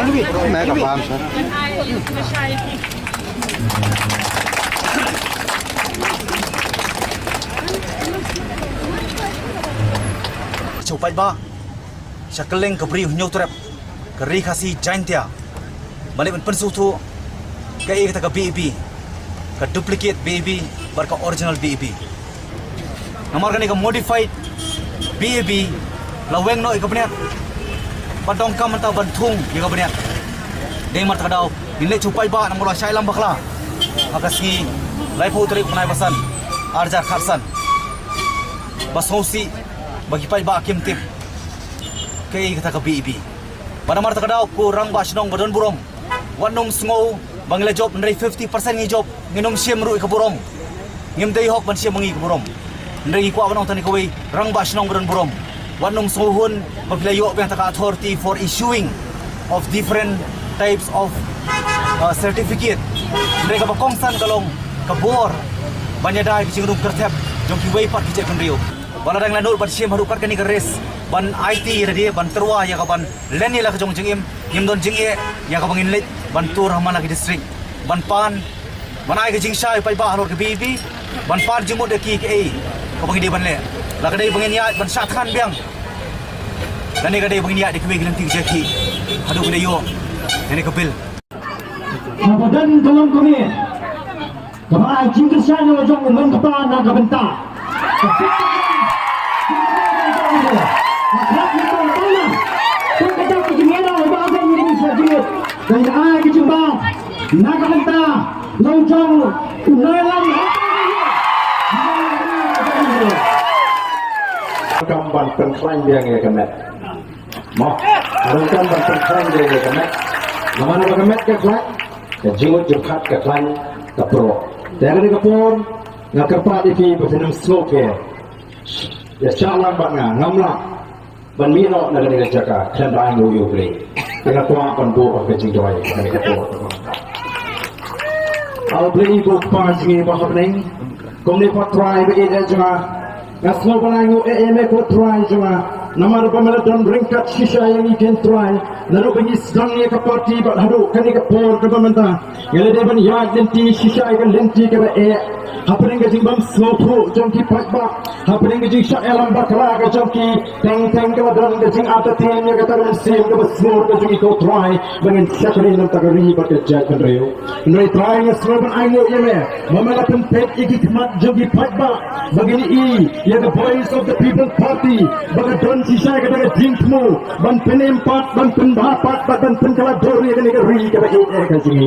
मैं का palm sir Copai ba Shakaleng kabri hunyo trap Kari kasi giant ya Balik pensu tu Kaya kata ka BEB Ka duplicate BEB Bar ka original BEB Namar ka ni ka modified BEB Laweng no ikapniak Padong ka manta bantung ikapniak Deng mar takadaw Nilai copai ba Nang mula syailam bakla Akasi Life ho tarik panay basan Arjar kharsan Basausi bagi pai ba kim tip kay kata ka BEB panamar takadaw ko rang ba sinong badon burom wanong sngo bangla job ndai 50% ngi job nginom siem ru ka burom ngim dei hok ban siem ngi ka burom ndai ko abanong tani ko rang ba sinong badon burom wanong sohun maglayo bang taka authority for issuing of different types of certificate ndai ka bakongsan kalong ka bor banyadai kicingrum kertep jong ki wei pat kicek kendriu bala dang lanur ban siem harukat kani ka res ban IT radi ban terwa ya ka ban leni la ka jong jingim yim don jinge ya ka bangin lit ban tur hamana ki district ban pan ban ai ka jing sai pai ba halor ka BEB ban pan jimut de ki ke ka bangin de ban le la ka dei bangin ya ban sat khan biang lani ka dei bangin ya de ki gilang ti jeki hadu ka yo ini ka bil Kabadan dalam kami Kemana jingkir saya wajong umum kepala naga bentar Makrab itu tanah Kata kejimiana Bahasa Indonesia jingkir Dan ayah kejembang Naga bentar Lojong Unalang Gambar pengklaim dia nggak kemet Mau Gambar pengklaim dia nggak kemet Nama nama kemet ke klaim Kejimut jengkat ke klaim Ke pro Dan ini kepun Nggak kerpat ini Bersenam smoke ya calang bangga ngamla ban mino na ni jaka kan bang yo beli dengan tua pan bu ke jing doi ni ka tu au beli bu pas ni ba hapning kom ni pot try be ida jama ngaslo bang yo me pot try jama namar pamela don ringkat shisha yang ikan try lalu bagi sedang ni ka party ba hadu kan ni ka por ka pamenta ngele de ban ya lenti shisha kan lenti ka ba happening ke jing bam slow jom ki pat ba happening ke jing shot elam bakra ke jom ki teng ke dan ke jing ata tin ya kata rum sim ke slow ke jing ko try bangin shakri nam takari ba ke jat kan reo noi try ya slow ban ayo ye me mamala pun pet iki khmat jom ki pat ba bagini ya the voice of the people party baga don shisha ke daga jing mu ban penem pat ban pen ba pat ban pen kala dori ke ni ke ri ke ba ke jing